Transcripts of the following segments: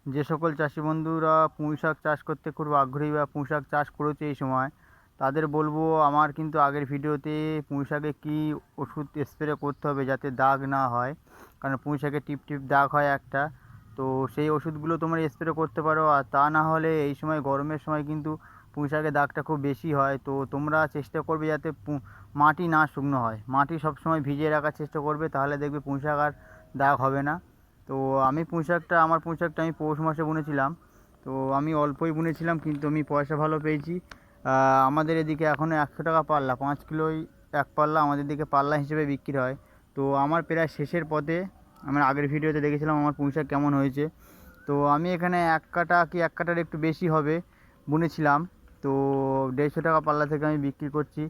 যে সকল চাষি বন্ধুরা পুঁই শাক চাষ করতে খুব আগ্রহী বা পুঁই শাক চাষ করেছে এই সময়, তাদের বলবো আমার কিন্তু আগের ভিডিওতে পুঁই শাকে কী ওষুধ স্প্রে করতে হবে যাতে দাগ না হয়। কারণ পুঁই শাকে টিপ টিপ দাগ হয় একটা, তো সেই ওষুধগুলো তোমরা স্প্রে করতে পারো। আর তা না হলে এই সময় গরমের সময় কিন্তু পুঁই শাকের দাগটা খুব বেশি হয়, তো তোমরা চেষ্টা করবে যাতে মাটি না শুকনো হয়, মাটি সবসময় ভিজিয়ে রাখার চেষ্টা করবে, তাহলে দেখবে পুঁই শাক আর দাগ হবে না। তো আমার পুঁই শাকটা আমি পৌষ মাসে বুনেছিলাম। তো আমি অল্পই বুনেছিলাম কিন্তু আমি পয়সা ভালো পেয়েছি। আমাদের এদিকে এখনও 100 টাকা পাল্লা, 5 কিলোই এক পাল্লা আমাদের দিকে পাল্লা হিসেবে বিক্রি হয়। তো আমার প্রায় শেষের পথে, আমার আগের ভিডিওতে দেখেছিলাম আমার পুঁই শাক কেমন হয়েছে। তো আমি এখানে 1 কাঠা কি 1 কাঠার একটু বেশি হবে বুনেছিলাম। তো 150 টাকা পাল্লা থেকে আমি বিক্রি করছি।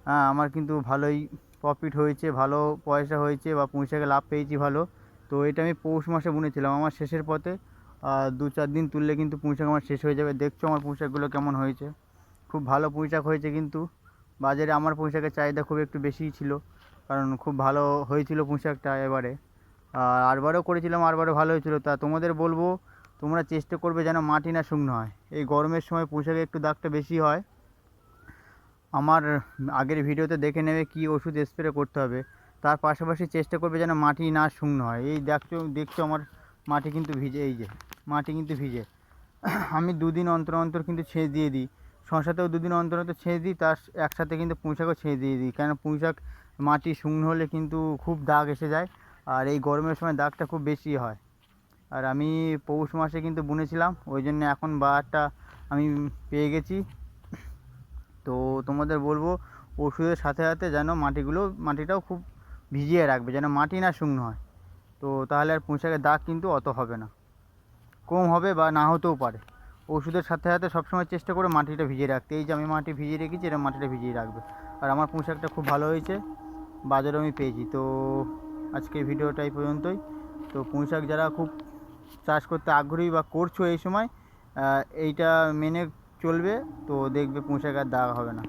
হ্যাঁ, আমার কিন্তু ভালোই প্রফিট হয়েছে, ভালো পয়সা হয়েছে বা পুঁই শাকে লাভ পেয়েছি ভালো। তো এটা আমি পৌষ মাসে বুনেছিলাম, আমার শেষের পথে। 2-4 দিন তুললে কিন্তু পুঁই শাক আমার শেষ হয়ে যাবে। দেখছো আমার পুঁই শাকগুলো কেমন হয়েছে, খুব ভালো পুঁই শাক হয়েছে কিন্তু। বাজারে আমার পুঁই শাকের চাহিদা খুব একটু বেশিই ছিল, কারণ খুব ভালো হয়েছিল পুঁই শাকটা এবারে। আর আরবারও করেছিলাম, আরবারও ভালো হয়েছিল। তা তোমাদের বলবো তোমরা চেষ্টা করবে যেন মাটি না শুকনো হয়। এই গরমের সময় পুঁই শাকে একটু দাগটা বেশি হয়। আমার আগের ভিডিওতে দেখে নেবে কী ওষুধ স্প্রে করতে হবে। তার পাশাপাশি চেষ্টা করবে যেন মাটি না শুকনো হয়। এই দেখছো দেখছো আমার মাটি কিন্তু ভিজে, এই যে মাটি কিন্তু ভিজে। আমি 2 দিন অন্তর অন্তর কিন্তু ছেঁচ দিয়ে দিই, শশাতেও 2 দিন অন্তর অন্তর ছেঁচ দিই, তার একসাথে কিন্তু পুঁই শাকও ছেঁচ দিয়ে দিই। কেন পুঁই শাক মাটি শুকনো হলে কিন্তু খুব দাগ এসে যায়, আর এই গরমের সময় দাগটা খুব বেশি হয়। আর আমি পৌষ মাসে কিন্তু বুনেছিলাম, ওই জন্য এখন বাহারটা আমি পেয়ে গেছি। তো তোমাদের বলবো ওষুধের সাথে সাথে যেন মাটিটাও খুব ভিজিয়ে রাখবে, যেন মাটি না শুকনো হয়। তো তাহলে আর পুঁই শাকের দাগ কিন্তু অত হবে না, কম হবে বা না হতেও পারে। ওষুধের সাথে সাথে সবসময় চেষ্টা করে মাটিটা ভিজিয়ে রাখতে। এই যে আমি মাটি ভিজিয়ে রেখেছি, এরকম মাটিটা ভিজিয়ে রাখবে। আর আমার পুঁই শাকটা খুব ভালো হয়েছে, বাজারেও আমি পেয়েছি। তো আজকের ভিডিওটা এই পর্যন্তই। তো পুঁই শাক যারা খুব চাষ করতে আগ্রহী বা করছো এই সময়, এইটা মেনে চলবে, তো দেখবে পুঁই শাক আর দাগ হবে না।